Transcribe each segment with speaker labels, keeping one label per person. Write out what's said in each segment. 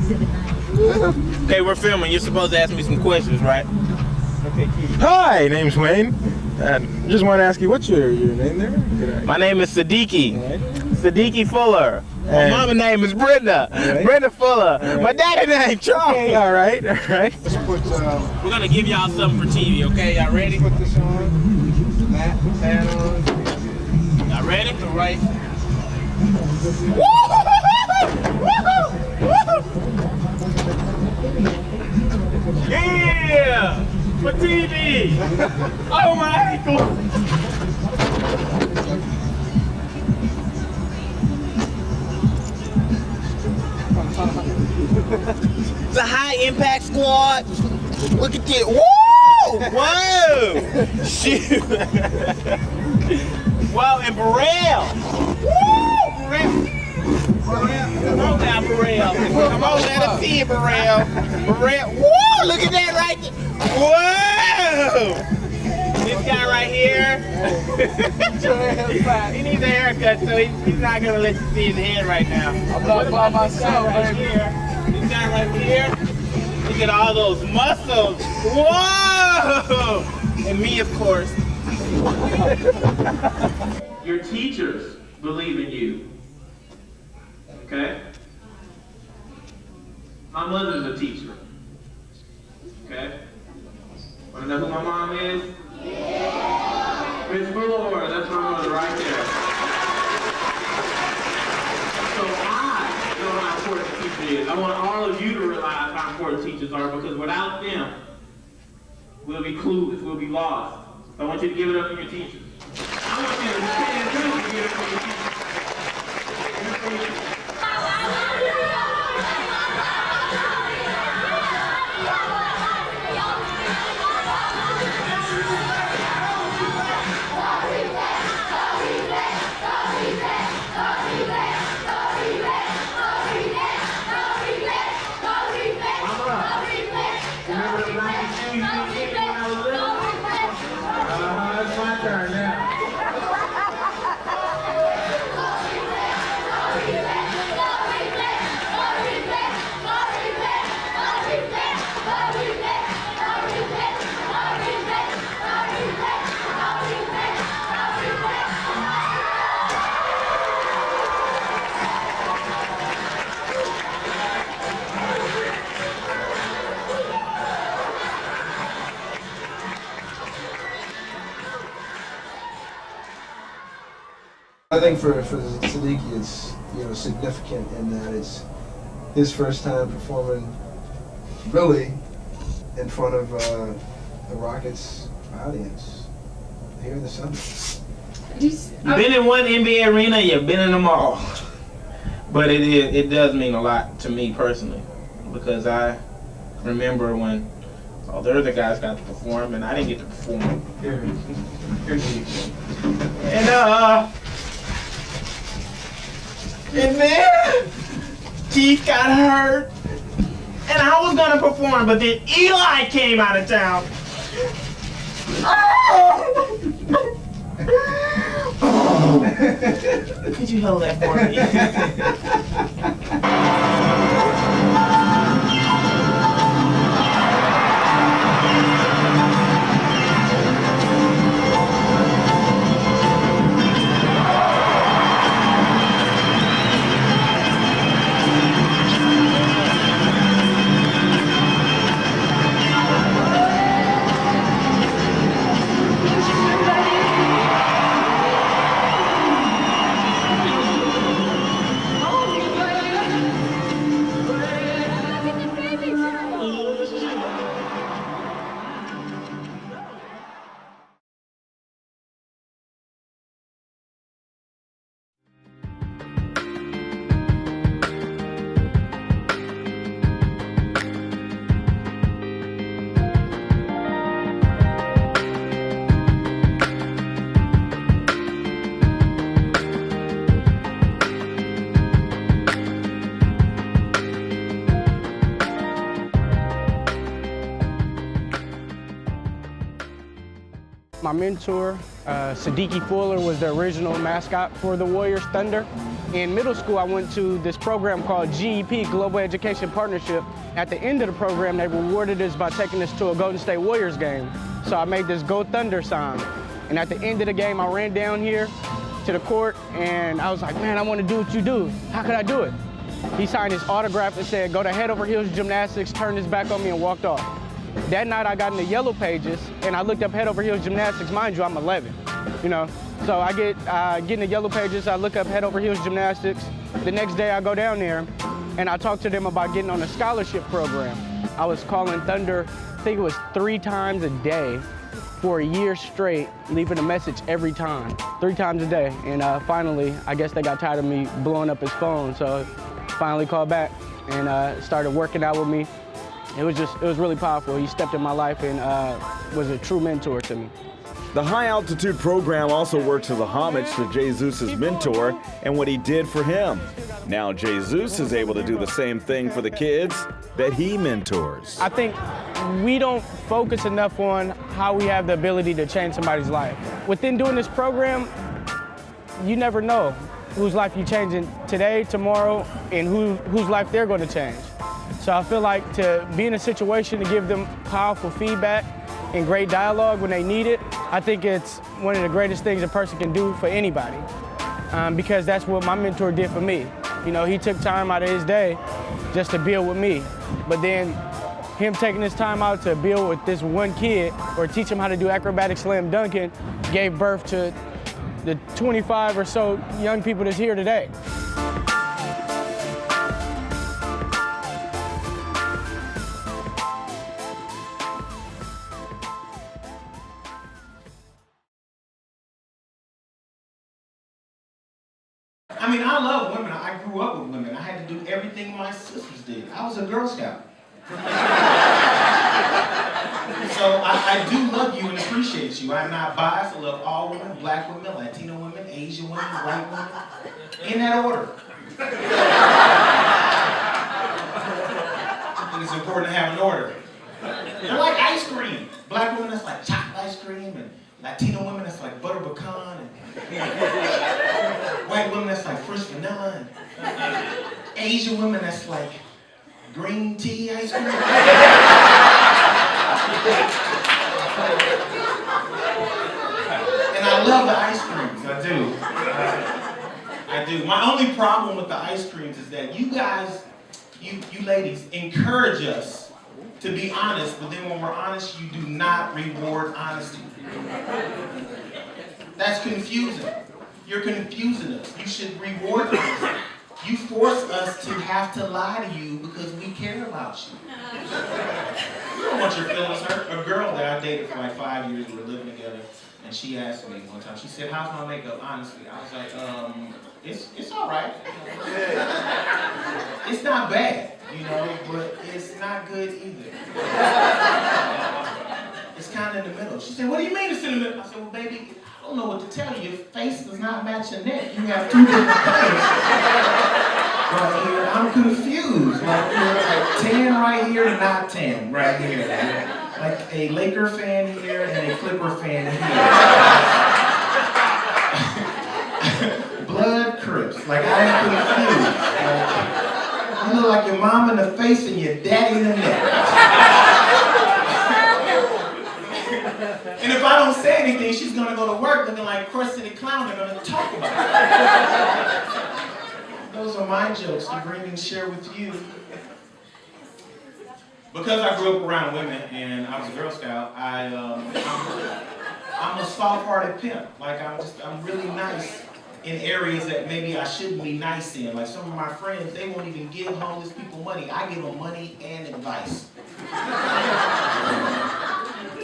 Speaker 1: Okay, we're filming. You're supposed to ask me some questions, right? Okay,
Speaker 2: Hi, name's Wayne. Just want to ask you, what's your name there?
Speaker 1: my name is Sadiki.
Speaker 2: Right.
Speaker 1: Sadiki Fuller. My
Speaker 2: And-
Speaker 1: mama's name is Brenda.
Speaker 2: Right.
Speaker 1: Brenda Fuller.
Speaker 2: Right.
Speaker 1: My daddy's name Charles.
Speaker 2: Okay, all right.
Speaker 3: Let's put,
Speaker 1: We're gonna give y'all something for TV, okay? Y'all ready?
Speaker 3: put this on. That pad on.
Speaker 1: Y'all ready?
Speaker 3: The right.
Speaker 1: Yeah! For TV! Oh my ankle! It's a high impact squad. Look at this. Whoa! Whoa! Shoot! Whoa, and Burrell! Woo! Burrell! Come on now, Burrell. Come on, let us see it, Burrell. Burrell. Whoa! Look at that right there. Whoa! This guy right here. He needs a haircut, so he's not gonna let you see his head right now.
Speaker 3: I'm not by myself,
Speaker 1: Right
Speaker 3: baby.
Speaker 1: here. This guy right here. Look at all those muscles. Whoa! And me, of course. Your teachers believe in you. Okay? My mother's a teacher. Okay? Wanna know who my mom is? Yeah! Miss Fuller, that's my mother right there. So I know how important a teacher is. I want all of you to realize how important teachers are, because without them, we'll be clueless, we'll be lost. So I want you to give it up for your teachers. I want you to pay attention to give it up for your teachers. Give it for your teachers. Remember the black shoe you didn't get when I was little? It's my turn now.
Speaker 3: I think for Sadiki, it's significant in that it's his first time performing really in front of the Rockets audience here in the summer.
Speaker 1: You've been in one NBA arena, you've been in them all. But it does mean a lot to me personally, because I remember when all the other guys got to perform and I didn't get to perform. And then Keith got hurt, and I was gonna perform, but then Eli came out of town. Could you hold that for me?
Speaker 4: My mentor Sadiki Fuller was the original mascot for the Warriors Thunder. In middle school, I went to this program called GEP, Global Education Partnership. At the end of the program, they rewarded us by taking us to a Golden State Warriors game. So I made this Go Thunder sign. And at the end of the game, I ran down here to the court, and I was like, man, I want to do what you do. How could I do it? He signed his autograph and said, go to Head Over Heels Gymnastics, turned his back on me, and walked off. That night, I got in the Yellow Pages, and I looked up Head Over Heels Gymnastics. Mind you, I'm 11, you know? So I get in the Yellow Pages, I look up Head Over Heels Gymnastics. The next day, I go down there, and I talk to them about getting on a scholarship program. I was calling Thunder, I think it was 3 times a day for a year straight, leaving a message every time, 3 times a day. And finally, I guess they got tired of me blowing up his phone, so finally called back and started working out with me. It was really powerful. He stepped in my life and was a true mentor to me.
Speaker 5: The High Altitude program also works as a homage to Jesus' mentor and what he did for him. Now Jesus is able to do the same thing for the kids that he mentors.
Speaker 4: I think we don't focus enough on how we have the ability to change somebody's life. Within doing this program, you never know whose life you're changing today, tomorrow, and whose life they're going to change. So I feel like to be in a situation to give them powerful feedback and great dialogue when they need it, I think it's one of the greatest things a person can do for anybody, because that's what my mentor did for me. You know, he took time out of his day just to build with me, but then him taking his time out to build with this one kid or teach him how to do acrobatic slam dunking gave birth to the 25 or so young people that's here today.
Speaker 1: I mean, I love women. I grew up with women. I had to do everything my sisters did. I was a Girl Scout. So I do love you and appreciate you. I'm not biased. I love all women, black women, Latino women, Asian women, white women, in that order. I think it's important to have an order. I like ice cream. Black women, that's like chocolate ice cream, and Latino women, that's like butter pecan, and white women, that's like fresh vanilla, and Asian women, that's like green tea ice cream. And I love the ice creams, I do. I do. My only problem with the ice creams is that you guys, you ladies, encourage us to be honest, but then when we're honest, you do not reward honesty. That's confusing. You're confusing us. You should reward us. You force us to have to lie to you because we care about you. You don't want your feelings hurt. A girl that I dated for like 5 years, we were living together, and she asked me one time, she said, how's my makeup, honestly? I was like, it's all right. It's not bad, you know, but it's not good either. It's kind of in the middle. She said, what do you mean it's in the middle? I said, well, baby, I don't know what to tell you. Your face does not match your neck. You have 2 different colors right here. I'm confused. Like, you're like tan right here, not tan right here. Like a Laker fan here and a Clipper fan here. Blood Crips. Like, I'm confused. Like, you look like your mom in the face and your daddy in the neck. And if I don't say anything, she's going to go to work looking like Krusty the Clown. They're going to talk about it. Those are my jokes to bring and share with you. Because I grew up around women and I was a Girl Scout, I'm a soft-hearted pimp. Like, I'm really nice in areas that maybe I shouldn't be nice in. Like some of my friends, they won't even give homeless people money. I give them money and advice.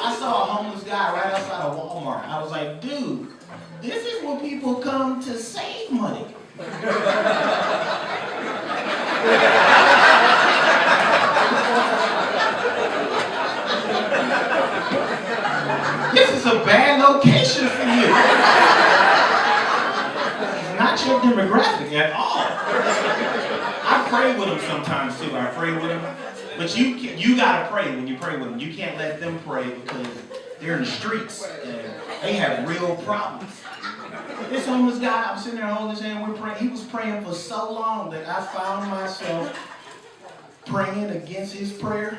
Speaker 1: I saw a homeless guy right outside of Walmart. I was like, dude, this is where people come to save money. This is a bad location for you. It's not your demographic at all. I pray with them sometimes too. I pray with them. But you gotta pray when you pray with them. You can't let them pray because they're in the streets. And
Speaker 6: They had real problems. This homeless guy, I'm sitting there holding his hand, we're praying. He was praying for so long that I found myself praying against his prayer.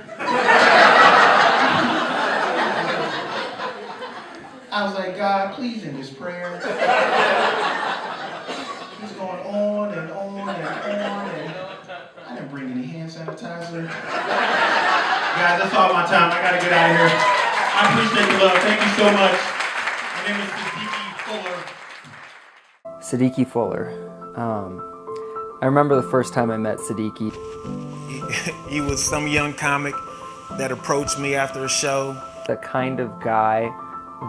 Speaker 6: I was like, God, please end this prayer. He's going on and on and on, and I didn't bring any hand sanitizer. Guys, that's all my time. I gotta get out of here. I appreciate the love. Thank you so much. My name is Sadiki Fuller.
Speaker 7: Sadiki Fuller. I remember the first time I met Sadiki.
Speaker 6: He was some young comic that approached me after a show.
Speaker 7: The kind of guy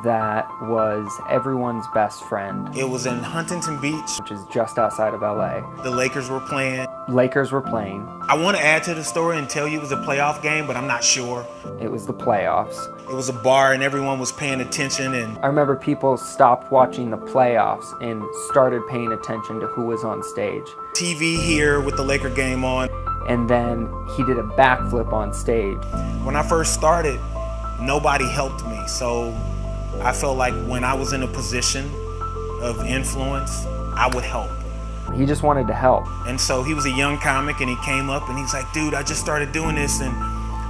Speaker 7: that was everyone's best friend.
Speaker 6: It was in Huntington Beach.
Speaker 7: Which is just outside of LA.
Speaker 6: The Lakers were playing.
Speaker 7: Lakers were playing.
Speaker 6: I want to add to the story and tell you it was a playoff game, but I'm not sure.
Speaker 7: It was the playoffs.
Speaker 6: It was a bar and everyone was paying attention, and
Speaker 7: I remember people stopped watching the playoffs and started paying attention to who was on stage.
Speaker 6: TV here with the Laker game on.
Speaker 7: And then he did a backflip on stage.
Speaker 6: When I first started, nobody helped me, so I felt like when I was in a position of influence, I would help.
Speaker 7: He just wanted to help.
Speaker 6: And so he was a young comic and he came up and he's like, dude, I just started doing this, and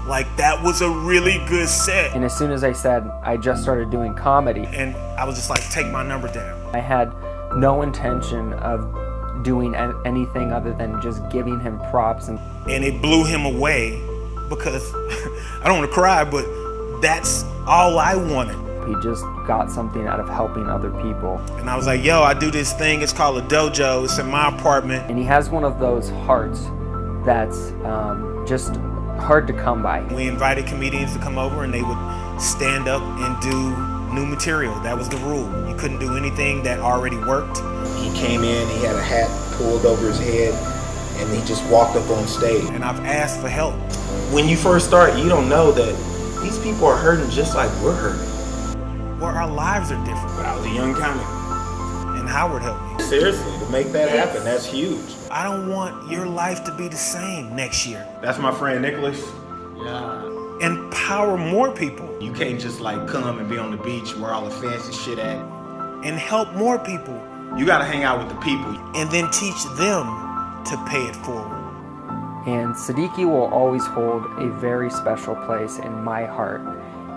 Speaker 6: like that was a really good set.
Speaker 7: And as soon as I said I just started doing comedy,
Speaker 6: and I was just like, take my number down.
Speaker 7: I had no intention of doing anything other than just giving him props.
Speaker 6: And it blew him away because, I don't want to cry, but that's all I wanted.
Speaker 7: He just got something out of helping other people.
Speaker 6: And I was like, yo, I do this thing, it's called a dojo, it's in my apartment.
Speaker 7: And he has one of those hearts that's just hard to come by.
Speaker 6: We invited comedians to come over and they would stand up and do new material. That was the rule. You couldn't do anything that already worked.
Speaker 8: He came in, he had a hat pulled over his head, and he just walked up on stage.
Speaker 6: And I've asked for help.
Speaker 8: When you first start, you don't know that these people are hurting just like we're hurting.
Speaker 6: Well, our lives are different.
Speaker 8: But I was a young comic.
Speaker 6: And Howard helped me.
Speaker 8: Seriously, to make that happen, that's huge.
Speaker 6: I don't want your life to be the same next year.
Speaker 8: That's my friend Nicholas.
Speaker 6: Yeah. Empower more people.
Speaker 8: You can't just like come and be on the beach where all the fancy shit at.
Speaker 6: And help more people.
Speaker 8: You gotta hang out with the people.
Speaker 6: And then teach them to pay it forward.
Speaker 7: And Sadiki will always hold a very special place in my heart.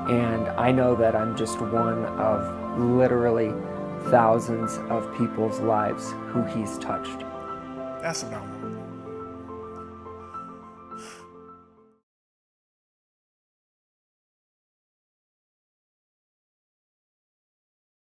Speaker 7: And I know that I'm just one of literally thousands of people's lives who he's touched.
Speaker 6: That's what I want.